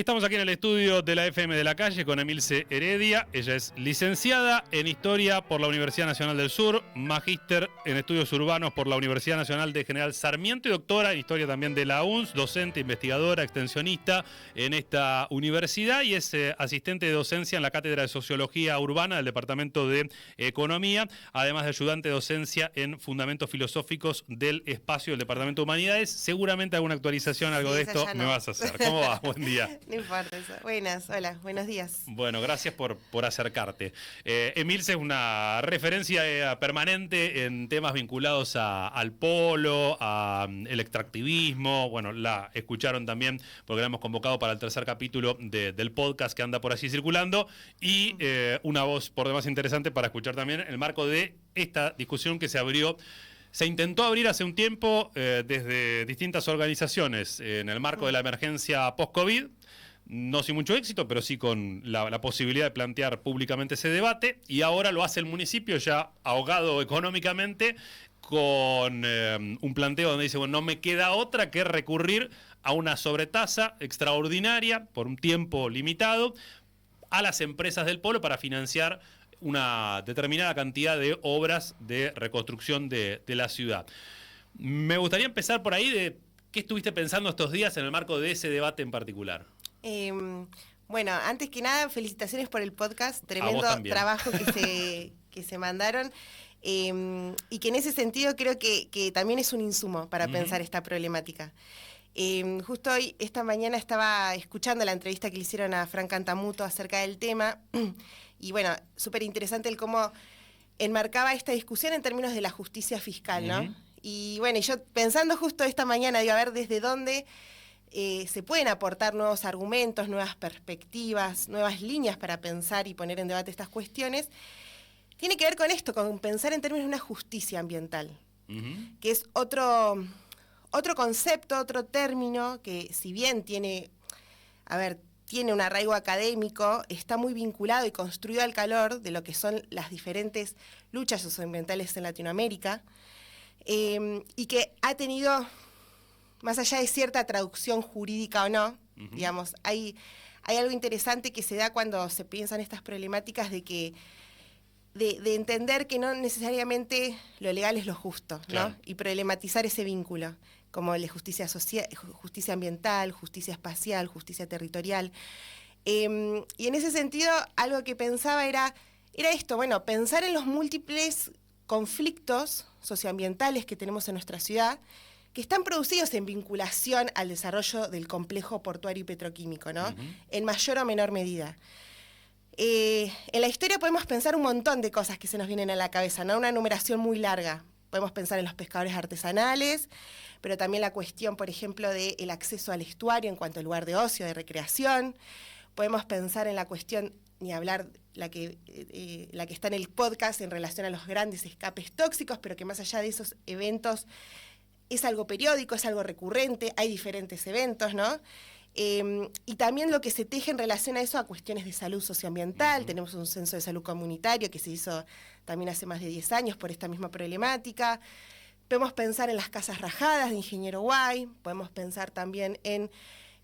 Estamos aquí en el estudio de la FM de la Calle con Emilce Heredia. Ella es licenciada en Historia por la Universidad Nacional del Sur, magíster en Estudios Urbanos por la Universidad Nacional de General Sarmiento y doctora en Historia también de la UNS, docente, investigadora, extensionista en esta universidad y es asistente de docencia en la Cátedra de Sociología Urbana del Departamento de Economía, además de ayudante de docencia en Fundamentos Filosóficos del Espacio del Departamento de Humanidades. Seguramente alguna actualización, algo de esto me vas a hacer. ¿Cómo va? Buen día. No importa eso. Buenas, hola, buenos días. Bueno, gracias por acercarte. Emilce es una referencia permanente en temas vinculados al polo, al extractivismo. Bueno, la escucharon también porque la hemos convocado para el tercer capítulo del podcast que anda por allí circulando. Y una voz por demás interesante para escuchar también en el marco de esta discusión que se abrió. Se intentó abrir hace un tiempo desde distintas organizaciones en el marco de la emergencia post-COVID, no sin mucho éxito, pero sí con la posibilidad de plantear públicamente ese debate, y ahora lo hace el municipio ya ahogado económicamente con un planteo donde dice, bueno, no me queda otra que recurrir a una sobretasa extraordinaria por un tiempo limitado a las empresas del polo para financiar una determinada cantidad de obras de reconstrucción de la ciudad. Me gustaría empezar por ahí de qué estuviste pensando estos días en el marco de ese debate en particular. Bueno, antes que nada, felicitaciones por el podcast, tremendo trabajo que se mandaron, y que en ese sentido creo que también es un insumo para pensar esta problemática. Justo hoy, esta mañana, estaba escuchando la entrevista que le hicieron a Frank Cantamuto acerca del tema, y bueno, súper interesante el cómo enmarcaba esta discusión en términos de la justicia fiscal, ¿no? Y bueno, y yo pensando justo esta mañana, digo, a ver desde dónde se pueden aportar nuevos argumentos, nuevas perspectivas, nuevas líneas para pensar y poner en debate estas cuestiones, tiene que ver con esto, con pensar en términos de una justicia ambiental, que es otro concepto, otro término que, si bien tiene un arraigo académico, está muy vinculado y construido al calor de lo que son las diferentes luchas socioambientales en Latinoamérica, y que ha tenido, más allá de cierta traducción jurídica o no, digamos, hay algo interesante que se da cuando se piensan estas problemáticas de entender que no necesariamente lo legal es lo justo, claro, ¿no? Y problematizar ese vínculo, como el de justicia social, justicia ambiental, justicia espacial, justicia territorial. Y en ese sentido, algo que pensaba era esto, bueno, pensar en los múltiples conflictos socioambientales que tenemos en nuestra ciudad, que están producidos en vinculación al desarrollo del complejo portuario y petroquímico, ¿no? En mayor o menor medida. En la historia podemos pensar un montón de cosas que se nos vienen a la cabeza, ¿no? Una enumeración muy larga. Podemos pensar en los pescadores artesanales, pero también la cuestión, por ejemplo, del acceso al estuario en cuanto al lugar de ocio, de recreación. Podemos pensar en la cuestión, ni hablar la que está en el podcast en relación a los grandes escapes tóxicos, pero que más allá de esos eventos es algo periódico, es algo recurrente, hay diferentes eventos, ¿no? Y también lo que se teje en relación a eso a cuestiones de salud socioambiental. Tenemos un censo de salud comunitario que se hizo también hace más de 10 años por esta misma problemática. Podemos pensar en las casas rajadas de Ingeniero Guay, podemos pensar también en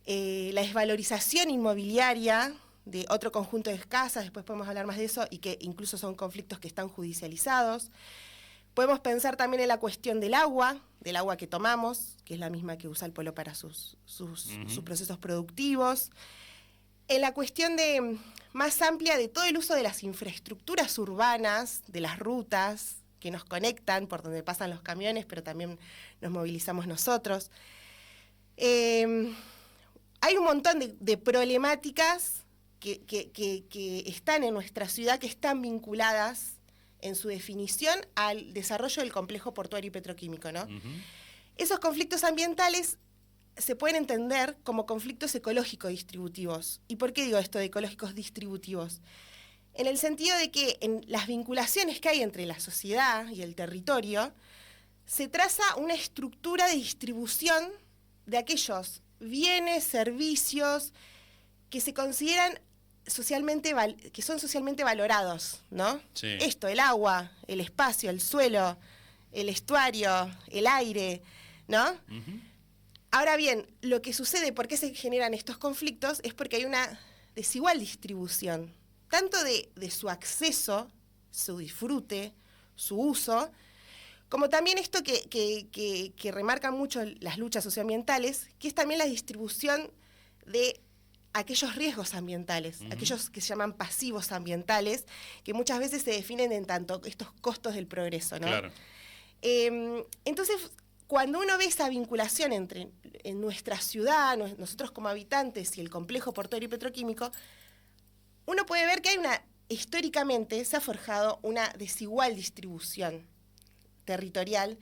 la desvalorización inmobiliaria de otro conjunto de casas, después podemos hablar más de eso, y que incluso son conflictos que están judicializados. Podemos pensar también en la cuestión del agua que tomamos, que es la misma que usa el pueblo para sus procesos productivos. En la cuestión más amplia de todo el uso de las infraestructuras urbanas, de las rutas que nos conectan, por donde pasan los camiones, pero también nos movilizamos nosotros. Hay un montón de problemáticas que están en nuestra ciudad, que están vinculadas en su definición al desarrollo del complejo portuario y petroquímico, ¿no? Esos conflictos ambientales se pueden entender como conflictos ecológicos distributivos. ¿Y por qué digo esto de ecológicos distributivos? En el sentido de que en las vinculaciones que hay entre la sociedad y el territorio, se traza una estructura de distribución de aquellos bienes, servicios que se consideran que son socialmente valorados, ¿no? Sí. Esto, el agua, el espacio, el suelo, el estuario, el aire, ¿no? Ahora bien, lo que sucede, por qué se generan estos conflictos, es porque hay una desigual distribución, tanto de su acceso, su disfrute, su uso, como también esto que remarcan mucho las luchas socioambientales, que es también la distribución de aquellos riesgos ambientales, aquellos que se llaman pasivos ambientales, que muchas veces se definen en tanto estos costos del progreso, ¿no? Claro. Entonces, cuando uno ve esa vinculación entre en nuestra ciudad, nosotros como habitantes y el complejo portuario y petroquímico, uno puede ver que históricamente se ha forjado una desigual distribución territorial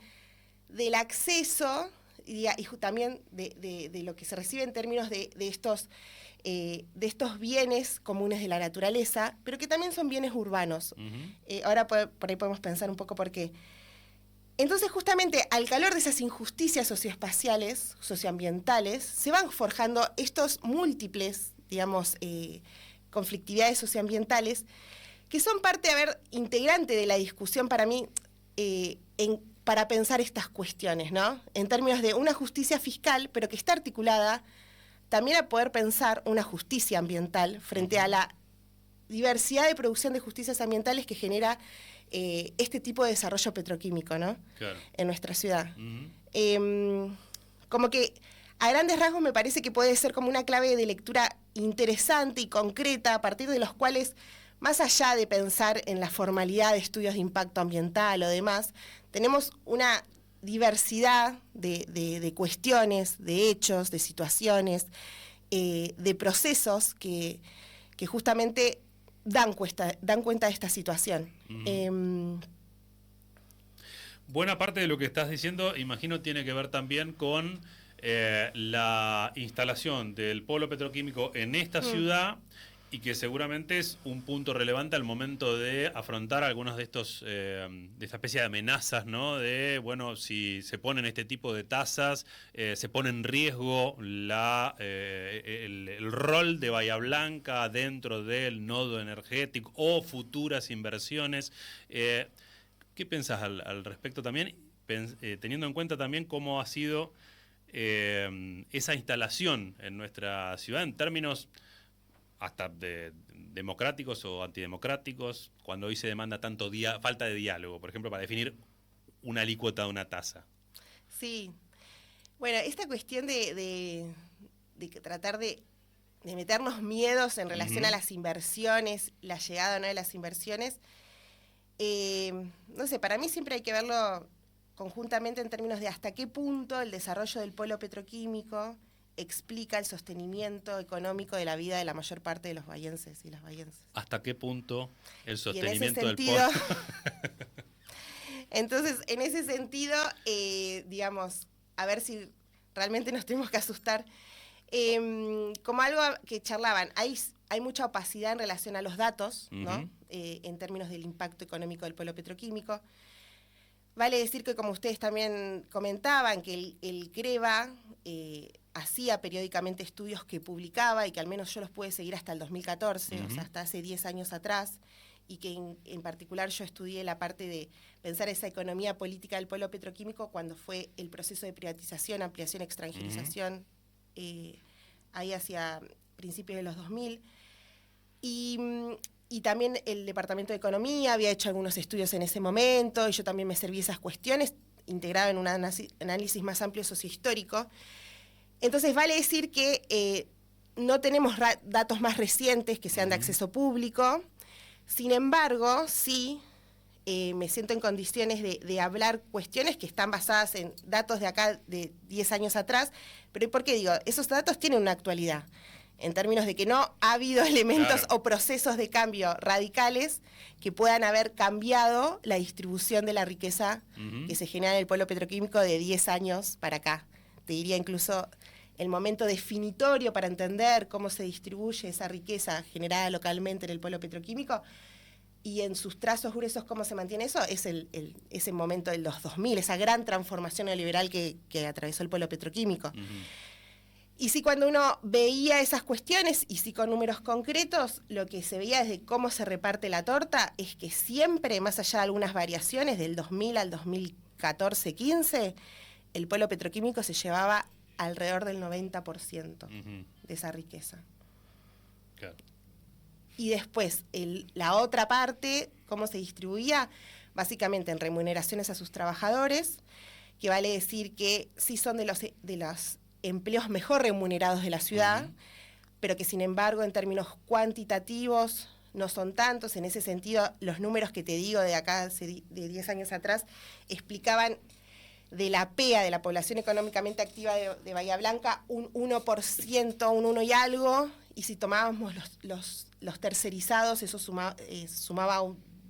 del acceso y también de lo que se recibe en términos de estos bienes comunes de la naturaleza, pero que también son bienes urbanos. Ahora por ahí podemos pensar un poco por qué. Entonces, justamente, al calor de esas injusticias socioespaciales, socioambientales, se van forjando estos múltiples, digamos, conflictividades socioambientales, que son parte, integrante de la discusión para mí, para pensar estas cuestiones, ¿no? En términos de una justicia fiscal, pero que está articulada también a poder pensar una justicia ambiental frente a la diversidad de producción de justicias ambientales que genera este tipo de desarrollo petroquímico, ¿no? Claro. En nuestra ciudad. Como que a grandes rasgos me parece que puede ser como una clave de lectura interesante y concreta, a partir de los cuales, más allá de pensar en la formalidad de estudios de impacto ambiental o demás, tenemos una diversidad de cuestiones, de hechos, de situaciones, de procesos que justamente dan cuenta de esta situación. Buena parte de lo que estás diciendo, imagino, tiene que ver también con la instalación del polo petroquímico en esta ciudad, y que seguramente es un punto relevante al momento de afrontar algunos de de esta especie de amenazas, ¿no? De, bueno, si se ponen este tipo de tasas, se pone en riesgo el rol de Bahía Blanca dentro del nodo energético o futuras inversiones. ¿Qué pensás al respecto también, teniendo en cuenta también cómo ha sido esa instalación en nuestra ciudad en términos hasta democráticos o antidemocráticos, cuando hoy se demanda tanto falta de diálogo, por ejemplo, para definir una alícuota de una tasa? Sí. Bueno, esta cuestión de tratar de meternos miedos en relación a las inversiones, la llegada o no de las inversiones, no sé, para mí siempre hay que verlo conjuntamente en términos de hasta qué punto el desarrollo del polo petroquímico explica el sostenimiento económico de la vida de la mayor parte de los bahienses y las bahienses. ¿Hasta qué punto el sostenimiento del polo? Entonces, en ese sentido, digamos, a ver si realmente nos tenemos que asustar. Como algo que charlaban, hay mucha opacidad en relación a los datos, ¿no? En términos del impacto económico del polo petroquímico. Vale decir que, como ustedes también comentaban, que el CREVA hacía periódicamente estudios que publicaba y que al menos yo los pude seguir hasta el 2014, o sea, hasta hace 10 años atrás, y que en particular yo estudié la parte de pensar esa economía política del polo petroquímico cuando fue el proceso de privatización, ampliación, extranjerización, ahí hacia principios de los 2000. Y también el Departamento de Economía había hecho algunos estudios en ese momento, y yo también me serví esas cuestiones, integrado en un análisis más amplio sociohistórico. Entonces vale decir que no tenemos datos más recientes que sean de acceso público. Sin embargo, sí me siento en condiciones de hablar cuestiones que están basadas en datos de acá de 10 años atrás. Pero ¿por qué digo? Esos datos tienen una actualidad, en términos de que no ha habido elementos o procesos de cambio radicales que puedan haber cambiado la distribución de la riqueza que se genera en el polo petroquímico de 10 años para acá. Te diría incluso el momento definitorio para entender cómo se distribuye esa riqueza generada localmente en el polo petroquímico y en sus trazos gruesos cómo se mantiene eso, es ese momento de los 2000, esa gran transformación neoliberal que atravesó el polo petroquímico. Y sí, cuando uno veía esas cuestiones, y sí con números concretos, lo que se veía desde cómo se reparte la torta es que siempre, más allá de algunas variaciones, del 2000 al 2014-15, el polo petroquímico se llevaba alrededor del 90% de esa riqueza. Claro. Y después, la otra parte, ¿cómo se distribuía? Básicamente en remuneraciones a sus trabajadores, que vale decir que sí son de los empleos mejor remunerados de la ciudad, pero que sin embargo en términos cuantitativos no son tantos. En ese sentido, los números que te digo de acá, de 10 años atrás, explicaban de la PEA, de la población económicamente activa de Bahía Blanca, un 1%, un 1 y algo, y si tomábamos los tercerizados, eso sumaba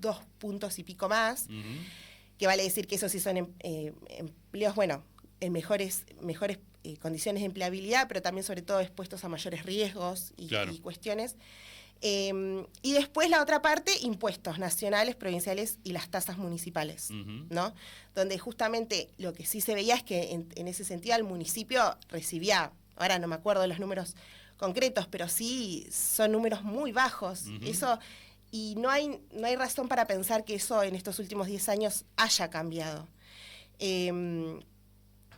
2 puntos y pico más, que vale decir que esos sí son empleos, bueno, en mejores condiciones de empleabilidad, pero también sobre todo expuestos a mayores riesgos y cuestiones. Y después la otra parte, impuestos nacionales, provinciales y las tasas municipales, ¿no? Donde justamente lo que sí se veía es que en ese sentido el municipio recibía, ahora no me acuerdo de los números concretos, pero sí son números muy bajos. Eso, y no hay razón para pensar que eso en estos últimos 10 años haya cambiado. En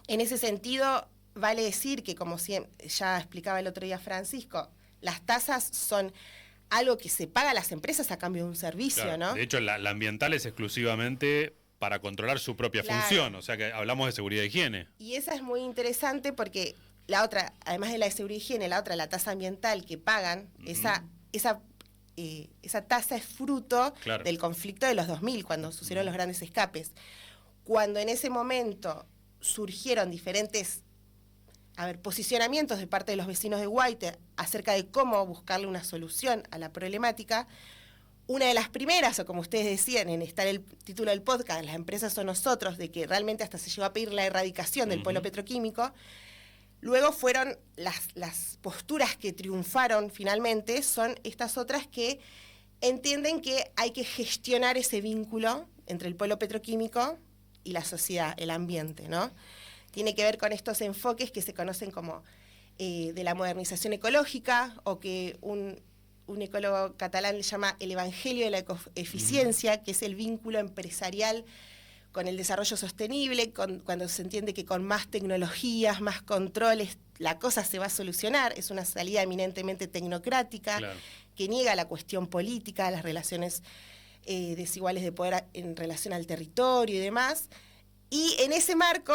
ese sentido, vale decir que, como ya explicaba el otro día Francisco, las tasas son algo que se paga a las empresas a cambio de un servicio, claro, ¿no? De hecho, la ambiental es exclusivamente para controlar su propia función, o sea que hablamos de seguridad e higiene. Y esa es muy interesante porque la otra, además de la de seguridad e higiene, la otra, la tasa ambiental que pagan, esa tasa es fruto del conflicto de los 2000, cuando sucedieron los grandes escapes. Cuando en ese momento surgieron diferentes posicionamientos de parte de los vecinos de Guaite acerca de cómo buscarle una solución a la problemática, una de las primeras, o como ustedes decían, en estar el título del podcast, las empresas o nosotros, de que realmente hasta se llegó a pedir la erradicación del polo petroquímico, luego fueron las posturas que triunfaron finalmente, son estas otras que entienden que hay que gestionar ese vínculo entre el polo petroquímico y la sociedad, el ambiente, ¿no? Tiene que ver con estos enfoques que se conocen como de la modernización ecológica, o que un ecólogo catalán le llama el evangelio de la ecoeficiencia, que es el vínculo empresarial con el desarrollo sostenible, cuando se entiende que con más tecnologías, más controles, la cosa se va a solucionar. Es una salida eminentemente tecnocrática, que niega la cuestión política, las relaciones desiguales de poder en relación al territorio y demás. Y en ese marco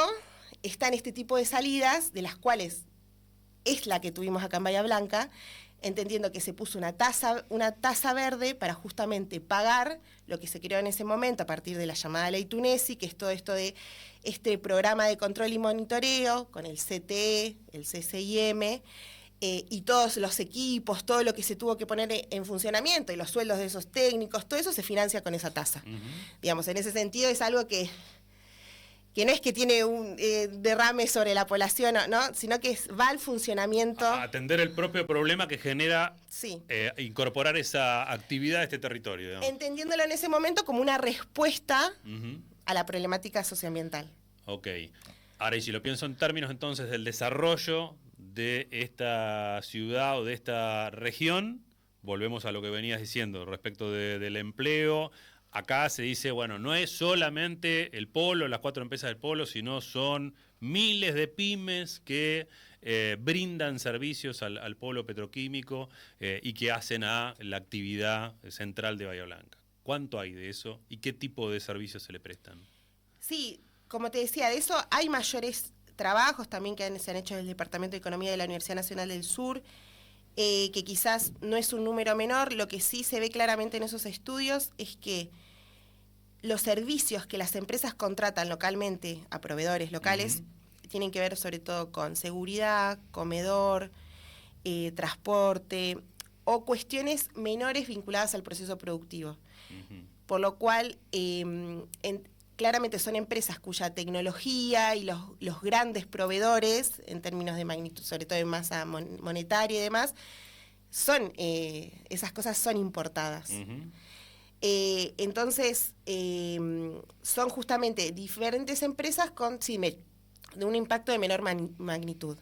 están este tipo de salidas, de las cuales es la que tuvimos acá en Bahía Blanca, entendiendo que se puso una tasa verde para justamente pagar lo que se creó en ese momento a partir de la llamada Ley Tunesi, que es todo esto de este programa de control y monitoreo con el CTE, el CCIM, y todos los equipos, todo lo que se tuvo que poner en funcionamiento y los sueldos de esos técnicos, todo eso se financia con esa tasa. Digamos, en ese sentido es algo que no es que tiene un derrame sobre la población, ¿no? Sino que va al funcionamiento. A atender el propio problema que genera incorporar esa actividad a este territorio, digamos. Entendiéndolo en ese momento como una respuesta a la problemática socioambiental. Ok. Ahora, y si lo pienso en términos entonces del desarrollo de esta ciudad o de esta región, volvemos a lo que venías diciendo respecto del empleo. Acá se dice, bueno, no es solamente el polo, las 4 empresas del polo, sino son miles de pymes que brindan servicios al polo petroquímico y que hacen a la actividad central de Bahía Blanca. ¿Cuánto hay de eso y qué tipo de servicios se le prestan? Sí, como te decía, de eso hay mayores trabajos también que se han hecho en el Departamento de Economía de la Universidad Nacional del Sur, que quizás no es un número menor. Lo que sí se ve claramente en esos estudios es que los servicios que las empresas contratan localmente a proveedores locales tienen que ver sobre todo con seguridad, comedor, transporte o cuestiones menores vinculadas al proceso productivo. Por lo cual, claramente son empresas cuya tecnología y los grandes proveedores, en términos de magnitud, sobre todo en masa monetaria y demás, esas cosas son importadas. Entonces, son justamente diferentes empresas de un impacto de menor magnitud.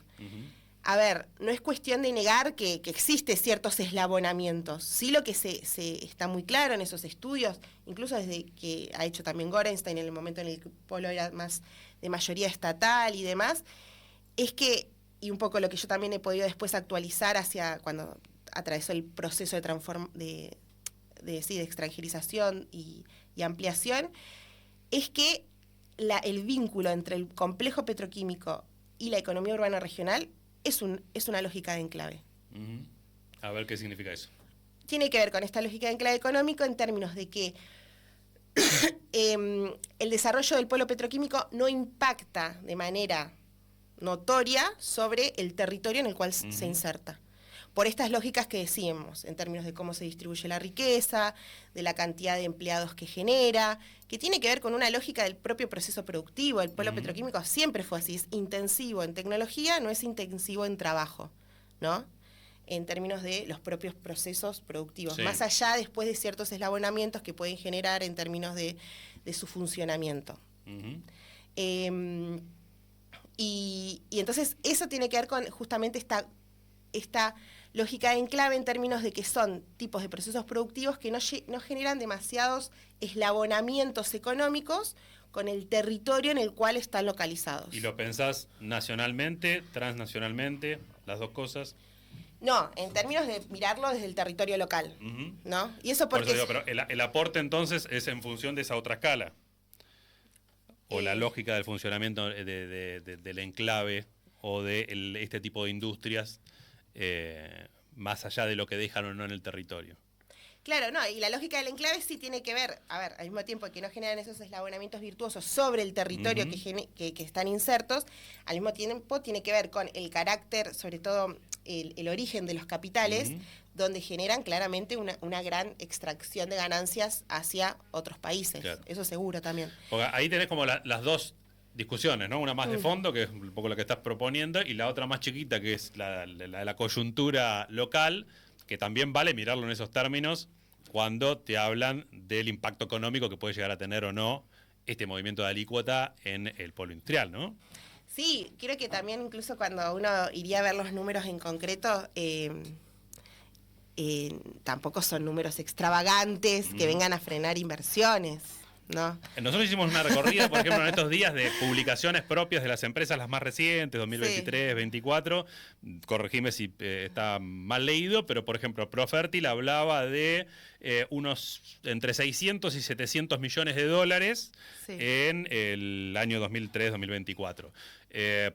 A ver, no es cuestión de negar que existe ciertos eslabonamientos. Sí, lo que se está muy claro en esos estudios, incluso desde que ha hecho también Gorenstein en el momento en el que el polo era más de mayoría estatal y demás, es que y un poco lo que yo también he podido después actualizar hacia cuando atravesó el proceso de extranjerización y ampliación, es que el vínculo entre el complejo petroquímico y la economía urbana regional es una lógica de enclave. Uh-huh. A ver qué significa eso. Tiene que ver con esta lógica de enclave económico en términos de que el desarrollo del polo petroquímico no impacta de manera notoria sobre el territorio en el cual se inserta. Por estas lógicas que decíamos, en términos de cómo se distribuye la riqueza, de la cantidad de empleados que genera, que tiene que ver con una lógica del propio proceso productivo. El polo petroquímico siempre fue así, es intensivo en tecnología, no es intensivo en trabajo, ¿no? En términos de los propios procesos productivos, sí. Más allá después de ciertos eslabonamientos que pueden generar en términos de su funcionamiento. Uh-huh. Y entonces eso tiene que ver con justamente esta lógica de enclave en términos de que son tipos de procesos productivos que no generan demasiados eslabonamientos económicos con el territorio en el cual están localizados. ¿Y lo pensás nacionalmente, transnacionalmente, las dos cosas? No, en términos de mirarlo desde el territorio local, uh-huh. ¿No? Y eso porque... Por eso digo, pero el aporte entonces es en función de esa otra escala. O la lógica del funcionamiento del enclave o de este tipo de industrias más allá de lo que dejan o no en el territorio. Claro, no, y la lógica del enclave sí tiene que ver, a ver, al mismo tiempo que no generan esos eslabonamientos virtuosos sobre el territorio uh-huh. que están insertos, al mismo tiempo tiene que ver con el carácter, sobre todo el origen de los capitales, uh-huh. donde generan claramente una gran extracción de ganancias hacia otros países. Claro. Eso seguro también. Porque ahí tenés como las dos discusiones, ¿no? Una más de fondo, que es un poco lo que estás proponiendo, y la otra más chiquita, que es la coyuntura local, que también vale mirarlo en esos términos cuando te hablan del impacto económico que puede llegar a tener o no este movimiento de alícuota en el polo industrial, ¿no? Sí, creo que también incluso cuando uno iría a ver los números en concreto, tampoco son números extravagantes que vengan a frenar inversiones, ¿no? Nosotros hicimos una recorrida, por ejemplo, en estos días de publicaciones propias de las empresas, las más recientes, 2023, sí. 24. Corregime si está mal leído, pero por ejemplo, Profertil hablaba de unos entre 600 y 700 millones de dólares sí. en el año 2003-2024.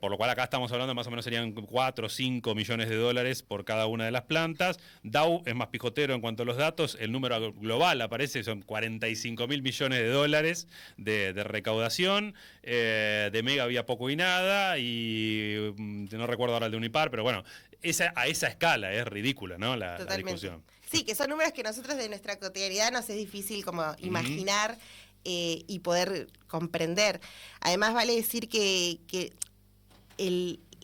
Por lo cual acá estamos hablando, más o menos serían 4 o 5 millones de dólares por cada una de las plantas. Dow es más pijotero en cuanto a los datos, el número global aparece, son 45 mil millones de dólares de recaudación. De Mega había poco y nada, y no recuerdo ahora el de Unipar, pero bueno, a esa escala es ridícula, ¿no? La discusión. Sí, que son números que nosotros de nuestra cotidianidad nos es difícil como imaginar y poder comprender. Además vale decir que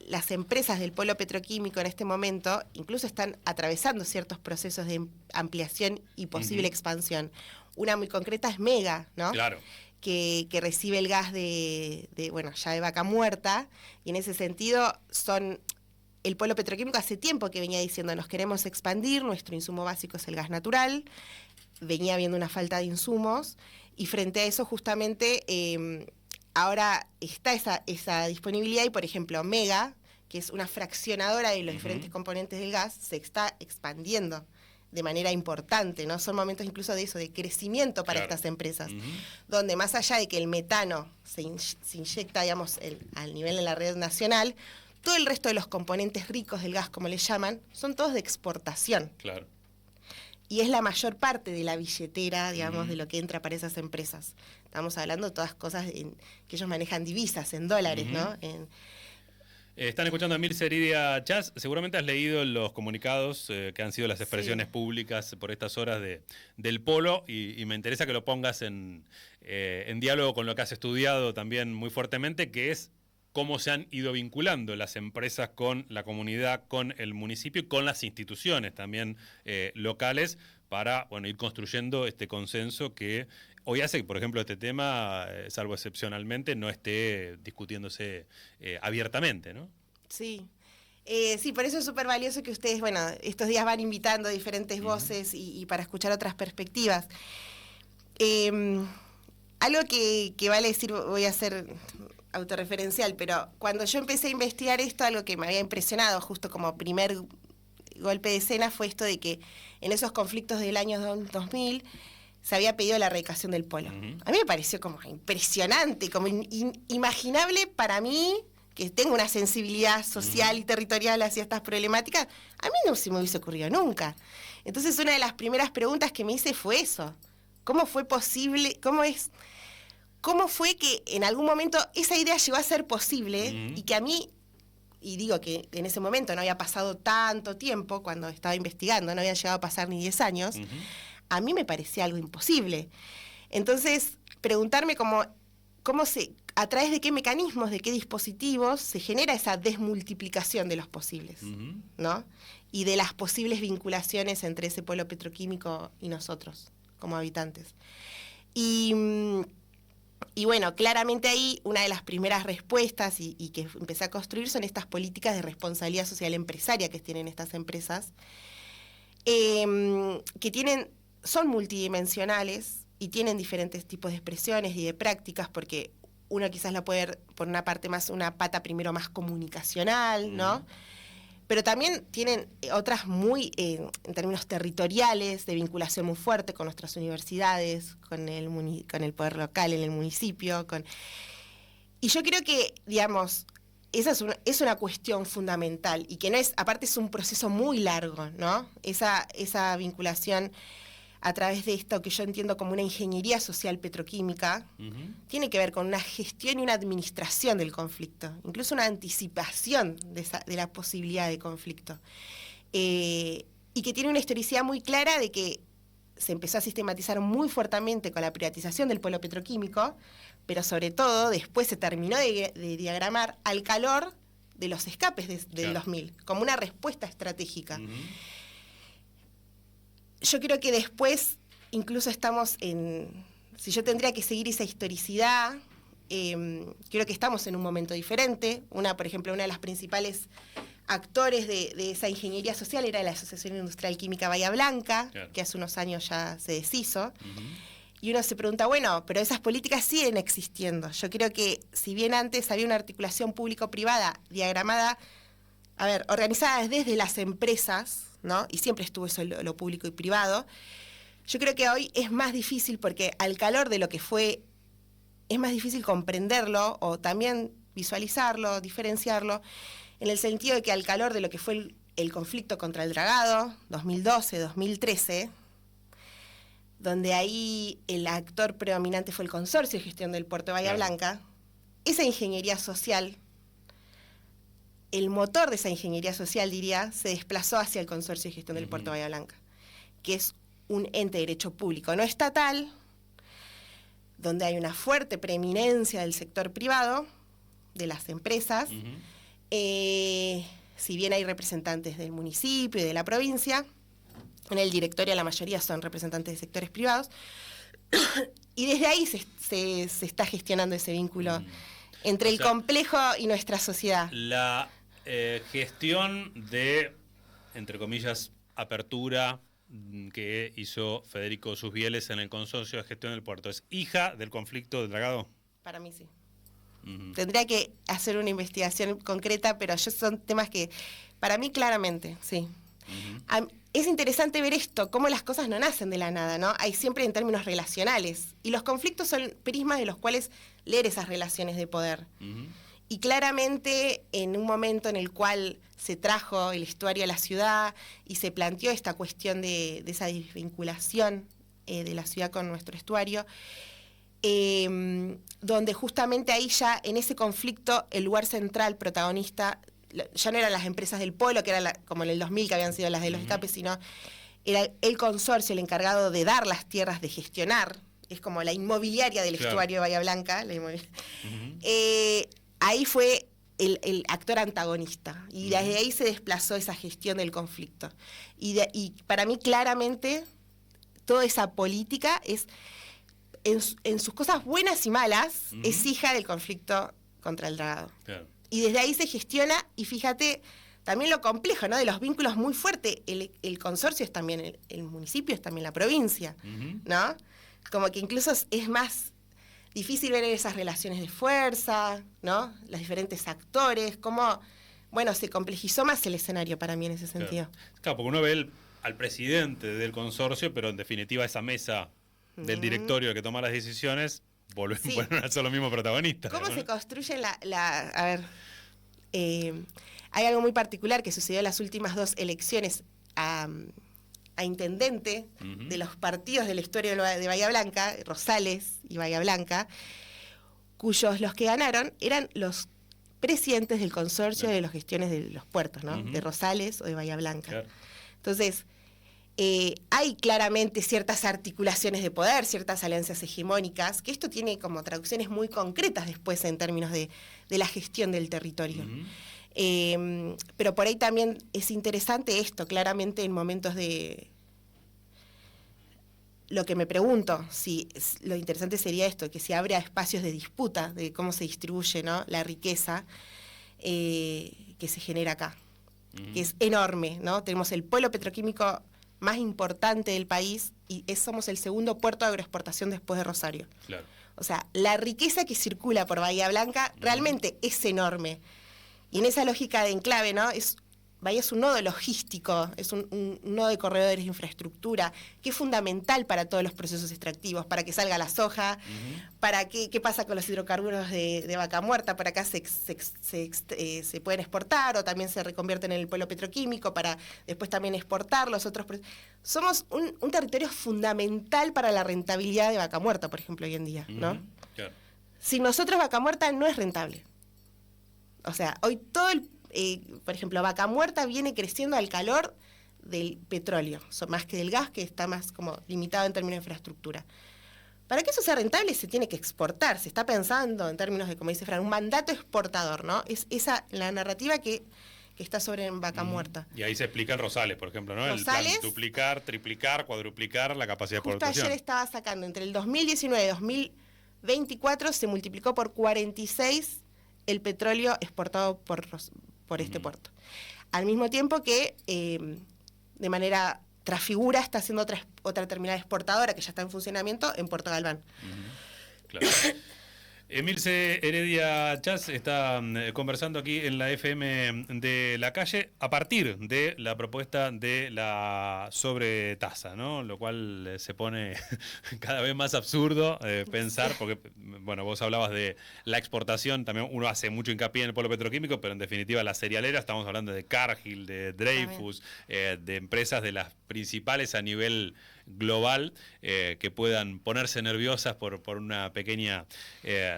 las empresas del polo petroquímico en este momento incluso están atravesando ciertos procesos de ampliación y posible expansión. Una muy concreta es Mega, ¿no? Claro. Que recibe el gas ya de Vaca Muerta, y en ese sentido el polo petroquímico hace tiempo que venía diciendo nos queremos expandir, nuestro insumo básico es el gas natural, venía habiendo una falta de insumos, y frente a eso justamente ahora está esa disponibilidad, y por ejemplo Mega, que es una fraccionadora de los diferentes componentes del gas, se está expandiendo de manera importante, ¿no? Son momentos incluso de eso, de crecimiento para estas empresas, donde más allá de que el metano se inyecta, digamos, al nivel de la red nacional, todo el resto de los componentes ricos del gas, como le llaman, son todos de exportación. Claro. Y es la mayor parte de la billetera, digamos, de lo que entra para esas empresas. Estamos hablando de todas cosas que ellos manejan divisas, en dólares, ¿no? Están escuchando a Mirce Heredia Chas. Seguramente has leído los comunicados que han sido las expresiones públicas por estas horas del polo, y me interesa que lo pongas en diálogo con lo que has estudiado también muy fuertemente, que es cómo se han ido vinculando las empresas con la comunidad, con el municipio y con las instituciones también locales para ir construyendo este consenso que hoy hace que, por ejemplo, este tema, salvo excepcionalmente, no esté discutiéndose abiertamente, ¿no? Sí. Sí, por eso es súper valioso que ustedes, estos días van invitando diferentes voces y para escuchar otras perspectivas. Algo que vale decir, voy a hacer autorreferencial, pero cuando yo empecé a investigar esto, algo que me había impresionado justo como primer golpe de escena fue esto de que en esos conflictos del año 2000 se había pedido la erradicación del polo. A mí me pareció como impresionante, como inimaginable para mí, que tengo una sensibilidad social y territorial hacia estas problemáticas, a mí no se me hubiese ocurrido nunca. Entonces una de las primeras preguntas que me hice fue eso. ¿Cómo fue posible? ¿Cómo fue que en algún momento esa idea llegó a ser posible y que a mí, y digo que en ese momento no había pasado tanto tiempo cuando estaba investigando, no habían llegado a pasar ni 10 años, a mí me parecía algo imposible. Entonces, preguntarme a través de qué mecanismos, de qué dispositivos se genera esa desmultiplicación de los posibles, ¿no? Y de las posibles vinculaciones entre ese polo petroquímico y nosotros, como habitantes. Y bueno, claramente ahí una de las primeras respuestas y que empecé a construir son estas políticas de responsabilidad social empresaria que tienen estas empresas, que son multidimensionales y tienen diferentes tipos de expresiones y de prácticas, porque uno quizás la puede ver por una parte más, una pata primero más comunicacional, ¿no? Pero también tienen otras muy, en términos territoriales, de vinculación muy fuerte con nuestras universidades, con el poder local en el municipio. Y yo creo que, digamos, esa es una cuestión fundamental y que no es, aparte es un proceso muy largo, ¿no? Esa vinculación a través de esto que yo entiendo como una ingeniería social petroquímica, tiene que ver con una gestión y una administración del conflicto, incluso una anticipación de la posibilidad de conflicto. Y que tiene una historicidad muy clara de que se empezó a sistematizar muy fuertemente con la privatización del polo petroquímico, pero sobre todo después se terminó de diagramar al calor de los escapes del 2000, como una respuesta estratégica. Yo creo que después, incluso estamos si yo tendría que seguir esa historicidad, creo que estamos en un momento diferente. Por ejemplo, una de las principales actores de esa ingeniería social era la Asociación Industrial Química Bahía Blanca, que hace unos años ya se deshizo. Y uno se pregunta, bueno, pero esas políticas siguen existiendo. Yo creo que si bien antes había una articulación público-privada diagramada, organizada desde las empresas, ¿no? Y siempre estuvo eso lo público y privado. Yo creo que hoy es más difícil porque al calor de lo que fue, es más difícil comprenderlo o también visualizarlo, diferenciarlo, en el sentido de que al calor de lo que fue el conflicto contra el dragado, 2012-2013, donde ahí el actor predominante fue el Consorcio de Gestión del Puerto de Bahía Blanca, esa ingeniería social, el motor de esa ingeniería social, diría, se desplazó hacia el Consorcio de Gestión del Puerto de Bahía Blanca, que es un ente de derecho público no estatal, donde hay una fuerte preeminencia del sector privado, de las empresas, si bien hay representantes del municipio y de la provincia, en el directorio la mayoría son representantes de sectores privados, y desde ahí se está gestionando ese vínculo entre el complejo y nuestra sociedad. La gestión de, entre comillas, apertura que hizo Federico Susbieles en el Consorcio de Gestión del Puerto, ¿es hija del conflicto del dragado? Para mí sí. Tendría que hacer una investigación concreta, pero son temas que, para mí claramente, sí. Es interesante ver esto, cómo las cosas no nacen de la nada, ¿no? Hay siempre en términos relacionales. Y los conflictos son prismas de los cuales leer esas relaciones de poder. Y claramente, en un momento en el cual se trajo el estuario a la ciudad y se planteó esta cuestión de esa desvinculación de la ciudad con nuestro estuario, donde justamente ahí ya en ese conflicto el lugar central protagonista ya no eran las empresas del polo, que era como en el 2000 que habían sido las de los escapes, sino era el consorcio el encargado de dar las tierras, de gestionar, es como la inmobiliaria del estuario de Bahía Blanca, ahí fue el actor antagonista, y desde ahí se desplazó esa gestión del conflicto. Y para mí claramente toda esa política es, en sus cosas buenas y malas, es hija del conflicto contra el dragado. Claro. Y desde ahí se gestiona, y fíjate, también lo complejo, ¿no? De los vínculos muy fuertes. El consorcio es también el municipio, es también la provincia, ¿no? Como que incluso es más difícil ver esas relaciones de fuerza, ¿no? Los diferentes actores, cómo, bueno, se complejizó más el escenario para mí en ese sentido. Claro, porque uno ve al presidente del consorcio, pero en definitiva esa mesa del directorio que toma las decisiones vuelven a ser los mismos protagonistas. ¿Cómo se construye a ver, hay algo muy particular que sucedió en las últimas 2 elecciones a intendente de los partidos de la historia de Bahía Blanca, Rosales y Bahía Blanca, los que ganaron eran los presidentes del consorcio de las gestiones de los puertos, ¿no? De Rosales o de Bahía Blanca. Claro. Entonces, hay claramente ciertas articulaciones de poder, ciertas alianzas hegemónicas, que esto tiene como traducciones muy concretas después en términos de la gestión del territorio. Pero por ahí también es interesante esto, claramente en momentos de... Lo que me pregunto, lo interesante sería esto, que si habrá espacios de disputa de cómo se distribuye, ¿no?, la riqueza que se genera acá, que es enorme, ¿no? Tenemos el polo petroquímico más importante del país y somos el segundo puerto de agroexportación después de Rosario. Claro. O sea, la riqueza que circula por Bahía Blanca realmente es enorme. Y en esa lógica de enclave, ¿no? Bahía es un nodo logístico, es un nodo de corredores de infraestructura, que es fundamental para todos los procesos extractivos, para que salga la soja, para qué pasa con los hidrocarburos de vaca muerta, para acá se pueden exportar o también se reconvierten en el polo petroquímico para después también exportar los otros procesos. Somos un territorio fundamental para la rentabilidad de vaca muerta, por ejemplo, hoy en día, ¿no? Claro. Sin nosotros vaca muerta no es rentable. O sea, hoy por ejemplo, vaca muerta viene creciendo al calor del petróleo, más que del gas, que está más como limitado en términos de infraestructura. Para que eso sea rentable se tiene que exportar, se está pensando en términos de, como dice Fran, un mandato exportador, ¿no? Es esa la narrativa que está sobre vaca muerta. Y ahí se explica en Rosales, por ejemplo, ¿no? Rosales, el plan duplicar, triplicar, cuadruplicar la capacidad de exportación. Justo ayer estaba sacando, entre el 2019 y 2024 se multiplicó por 46 el petróleo exportado por este puerto. Al mismo tiempo que de manera transfigura está haciendo otra terminal exportadora que ya está en funcionamiento en Puerto Galván. Claro. Emilce Heredia Chas está conversando aquí en la FM de La Calle a partir de la propuesta de la sobretasa, ¿no? Lo cual se pone cada vez más absurdo pensar, porque, bueno, vos hablabas de la exportación, también uno hace mucho hincapié en el polo petroquímico, pero en definitiva la cerealera, estamos hablando de Cargill, de Dreyfus, de empresas de las principales a nivel global que puedan ponerse nerviosas por una pequeña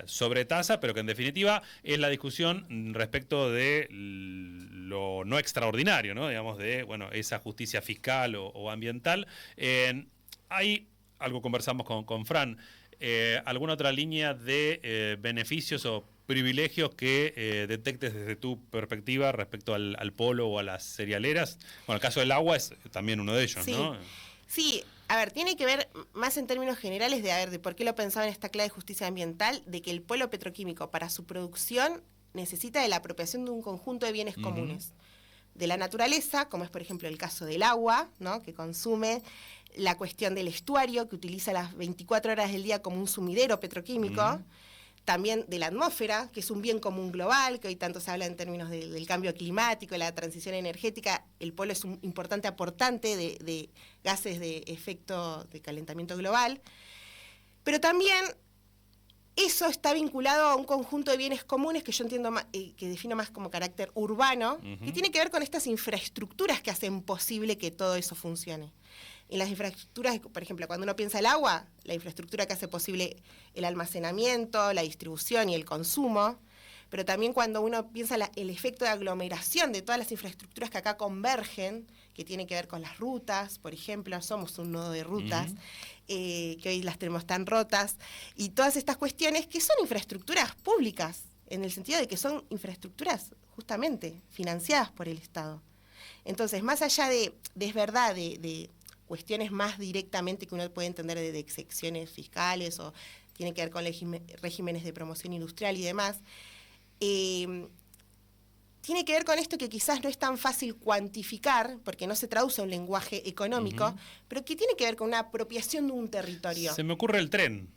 sobretasa, pero que en definitiva es la discusión respecto de lo no extraordinario, ¿no? Digamos, de esa justicia fiscal o ambiental. Hay algo conversamos con Fran, ¿alguna otra línea de beneficios o privilegios que detectes desde tu perspectiva respecto al polo o a las cerealeras? Bueno, el caso del agua es también uno de ellos, ¿no? Sí, a ver, tiene que ver más en términos generales de por qué lo pensaba en esta clave de justicia ambiental, de que el polo petroquímico para su producción necesita de la apropiación de un conjunto de bienes comunes. De la naturaleza, como es por ejemplo el caso del agua, ¿no?, que consume, la cuestión del estuario, que utiliza las 24 horas del día como un sumidero petroquímico, también de la atmósfera, que es un bien común global, que hoy tanto se habla en términos del cambio climático, de la transición energética. El polo es un importante aportante de gases de efecto de calentamiento global, pero también eso está vinculado a un conjunto de bienes comunes que yo entiendo que defino más como carácter urbano, que tiene que ver con estas infraestructuras que hacen posible que todo eso funcione. En las infraestructuras, por ejemplo, cuando uno piensa el agua, la infraestructura que hace posible el almacenamiento, la distribución y el consumo, pero también cuando uno piensa el efecto de aglomeración de todas las infraestructuras que acá convergen, que tiene que ver con las rutas, por ejemplo, somos un nodo de rutas, que hoy las tenemos tan rotas, y todas estas cuestiones que son infraestructuras públicas, en el sentido de que son infraestructuras justamente financiadas por el Estado. Entonces, más allá de es verdad, de cuestiones más directamente que uno puede entender de excepciones fiscales o tiene que ver con regímenes de promoción industrial y demás, tiene que ver con esto que quizás no es tan fácil cuantificar, porque no se traduce a un lenguaje económico, pero que tiene que ver con una apropiación de un territorio. Se me ocurre el tren,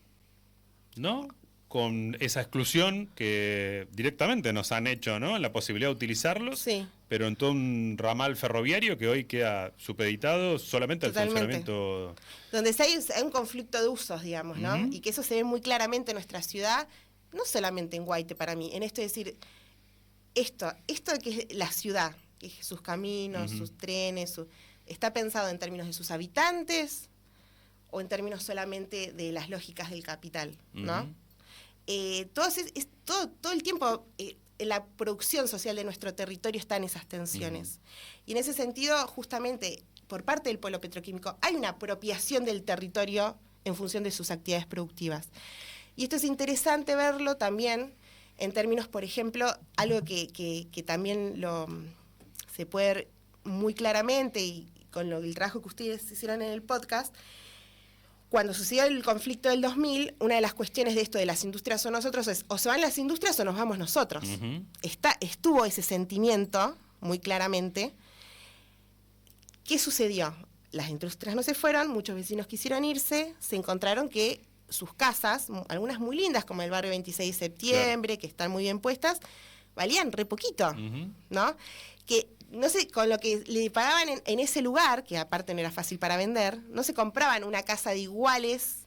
¿no? con esa exclusión que directamente nos han hecho, ¿no? La posibilidad de utilizarlos, sí, pero en todo un ramal ferroviario que hoy queda supeditado solamente totalmente al funcionamiento. Donde hay un conflicto de usos, digamos, ¿no? Y que eso se ve muy claramente en nuestra ciudad, no solamente en Guaite para mí, en esto de decir, esto de que es la ciudad, que sus caminos, sus trenes, está pensado en términos de sus habitantes o en términos solamente de las lógicas del capital, ¿no? Todo el tiempo la producción social de nuestro territorio está en esas tensiones. Y en ese sentido, justamente, por parte del polo petroquímico, hay una apropiación del territorio en función de sus actividades productivas. Y esto es interesante verlo también en términos, por ejemplo, algo que también se puede ver muy claramente y con el trabajo que ustedes hicieron en el podcast. Cuando sucedió el conflicto del 2000, una de las cuestiones de esto de las industrias o nosotros es o se van las industrias o nos vamos nosotros. Estuvo ese sentimiento muy claramente. ¿Qué sucedió? Las industrias no se fueron, muchos vecinos quisieron irse, se encontraron que sus casas, algunas muy lindas como el barrio 26 de septiembre, claro, que están muy bien puestas, valían re poquito, ¿no? Que no sé, con lo que le pagaban en ese lugar, que aparte no era fácil para vender, no se compraban una casa de iguales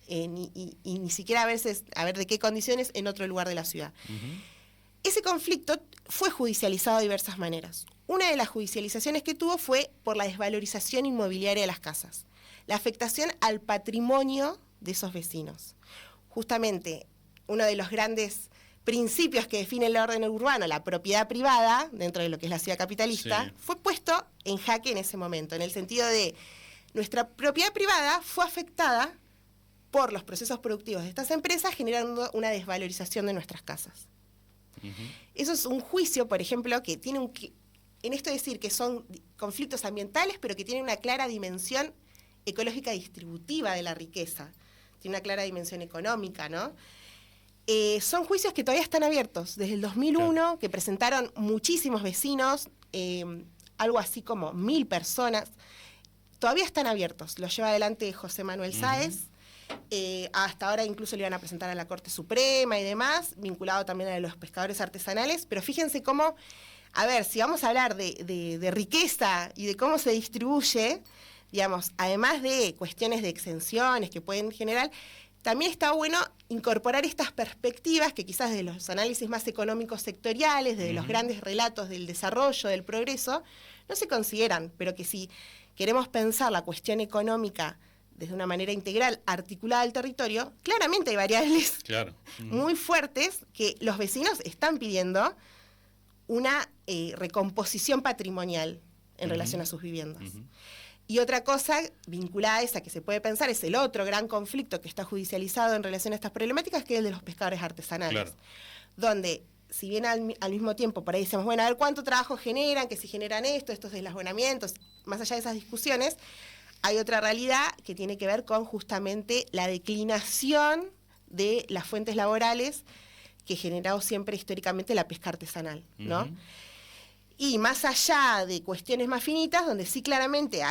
y ni siquiera a veces, a ver de qué condiciones, en otro lugar de la ciudad. Ese conflicto fue judicializado de diversas maneras. Una de las judicializaciones que tuvo fue por la desvalorización inmobiliaria de las casas, la afectación al patrimonio de esos vecinos. Justamente, uno de los grandes principios que define el orden urbano, la propiedad privada, dentro de lo que es la ciudad capitalista, fue puesto en jaque en ese momento, en el sentido de nuestra propiedad privada fue afectada por los procesos productivos de estas empresas, generando una desvalorización de nuestras casas. Eso es un juicio, por ejemplo, que tiene en esto de decir que son conflictos ambientales, pero que tienen una clara dimensión ecológica distributiva de la riqueza, tiene una clara dimensión económica, ¿no? Son juicios que todavía están abiertos. Desde el 2001, claro, que presentaron muchísimos vecinos, algo así como 1000 personas, todavía están abiertos. Los lleva adelante José Manuel Sáez. Hasta ahora incluso le iban a presentar a la Corte Suprema y demás, vinculado también a los pescadores artesanales. Pero fíjense cómo, a ver, si vamos a hablar de riqueza y de cómo se distribuye, digamos, además de cuestiones de exenciones que pueden generar, también está bueno incorporar estas perspectivas que quizás desde los análisis más económicos sectoriales, desde los grandes relatos del desarrollo, del progreso, no se consideran, pero que si queremos pensar la cuestión económica desde una manera integral, articulada al territorio, claramente hay variables muy fuertes que los vecinos están pidiendo una recomposición patrimonial en relación a sus viviendas. Y otra cosa vinculada a esa que se puede pensar es el otro gran conflicto que está judicializado en relación a estas problemáticas, que es el de los pescadores artesanales. Claro. Donde, si bien al mismo tiempo por ahí decimos, bueno, a ver cuánto trabajo generan, que si generan estos deslavonamientos, más allá de esas discusiones, hay otra realidad que tiene que ver con justamente la declinación de las fuentes laborales que ha generado siempre históricamente la pesca artesanal, ¿no? Y más allá de cuestiones más finitas, donde sí claramente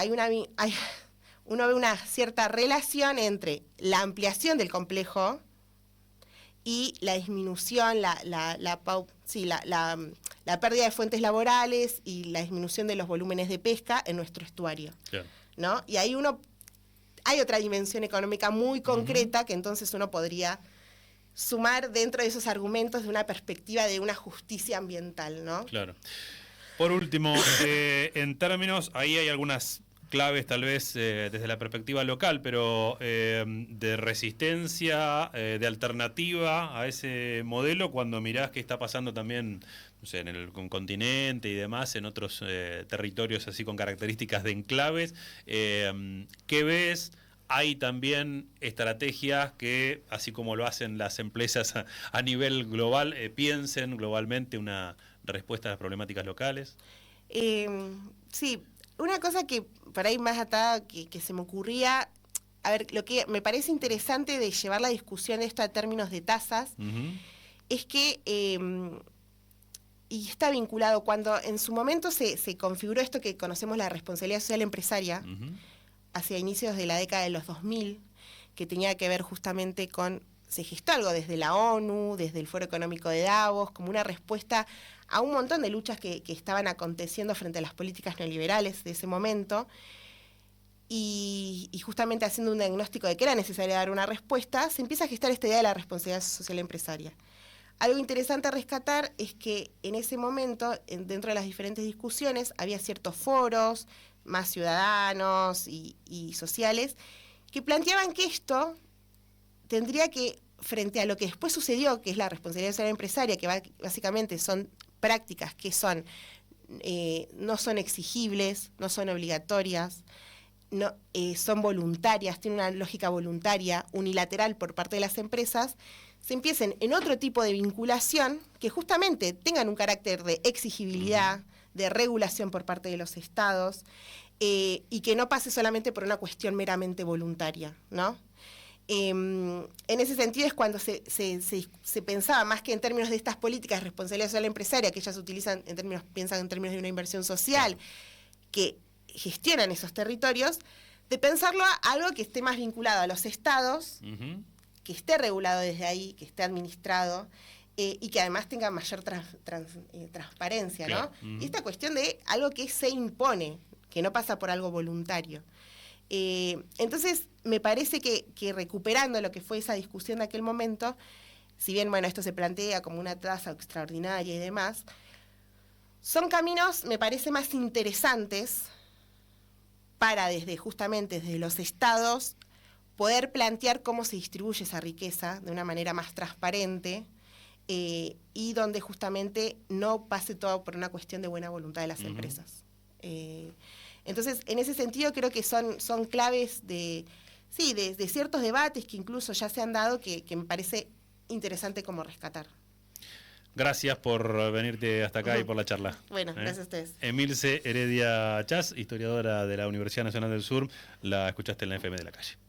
uno ve una cierta relación entre la ampliación del complejo y la disminución, la pérdida de fuentes laborales y la disminución de los volúmenes de pesca en nuestro estuario, ¿no? Y ahí hay otra dimensión económica muy concreta que entonces uno podría sumar dentro de esos argumentos de una perspectiva de una justicia ambiental, ¿no? Claro. Por último, en términos, ahí hay algunas claves tal vez desde la perspectiva local, pero de resistencia, de alternativa a ese modelo, cuando mirás qué está pasando también, no sé, en el continente y demás, en otros territorios así con características de enclaves, ¿qué ves? Hay también estrategias que, así como lo hacen las empresas a nivel global, piensen globalmente una respuesta a las problemáticas locales. Sí, una cosa que por ahí más atada que se me ocurría, a ver, lo que me parece interesante de llevar la discusión de esto a términos de tasas, es que, y está vinculado, cuando en su momento se configuró esto que conocemos la responsabilidad social empresaria, hacia inicios de la década de los 2000, que tenía que ver justamente con se gestó algo desde la ONU, desde el Foro Económico de Davos, como una respuesta a un montón de luchas que estaban aconteciendo frente a las políticas neoliberales de ese momento. Y justamente haciendo un diagnóstico de que era necesario dar una respuesta, se empieza a gestar esta idea de la responsabilidad social empresaria. Algo interesante a rescatar es que en ese momento, dentro de las diferentes discusiones, había ciertos foros, más ciudadanos y sociales, que planteaban que esto tendría que, frente a lo que después sucedió, que es la responsabilidad social empresaria, que básicamente son prácticas que no son exigibles, no son obligatorias, no, son voluntarias, tienen una lógica voluntaria, unilateral por parte de las empresas, se empiecen en otro tipo de vinculación que justamente tengan un carácter de exigibilidad, de regulación por parte de los estados, y que no pase solamente por una cuestión meramente voluntaria, ¿no? En ese sentido es cuando se pensaba más que en términos de estas políticas de responsabilidad social empresaria, que ellas utilizan piensan en términos de una inversión social, que gestionan esos territorios, de pensarlo a algo que esté más vinculado a los estados, que esté regulado desde ahí, que esté administrado, y que además tenga mayor transparencia, ¿no? Y esta cuestión de algo que se impone, que no pasa por algo voluntario. Entonces, me parece que recuperando lo que fue esa discusión de aquel momento, si bien, bueno, esto se plantea como una tasa extraordinaria y demás, son caminos, me parece, más interesantes para justamente desde los estados poder plantear cómo se distribuye esa riqueza de una manera más transparente, y donde justamente no pase todo por una cuestión de buena voluntad de las empresas. Entonces, en ese sentido creo que son claves de ciertos debates que incluso ya se han dado que me parece interesante como rescatar. Gracias por venirte hasta acá y por la charla. Bueno, gracias a ustedes. Emilce Heredia Chas, historiadora de la Universidad Nacional del Sur, la escuchaste en la FM de la Calle.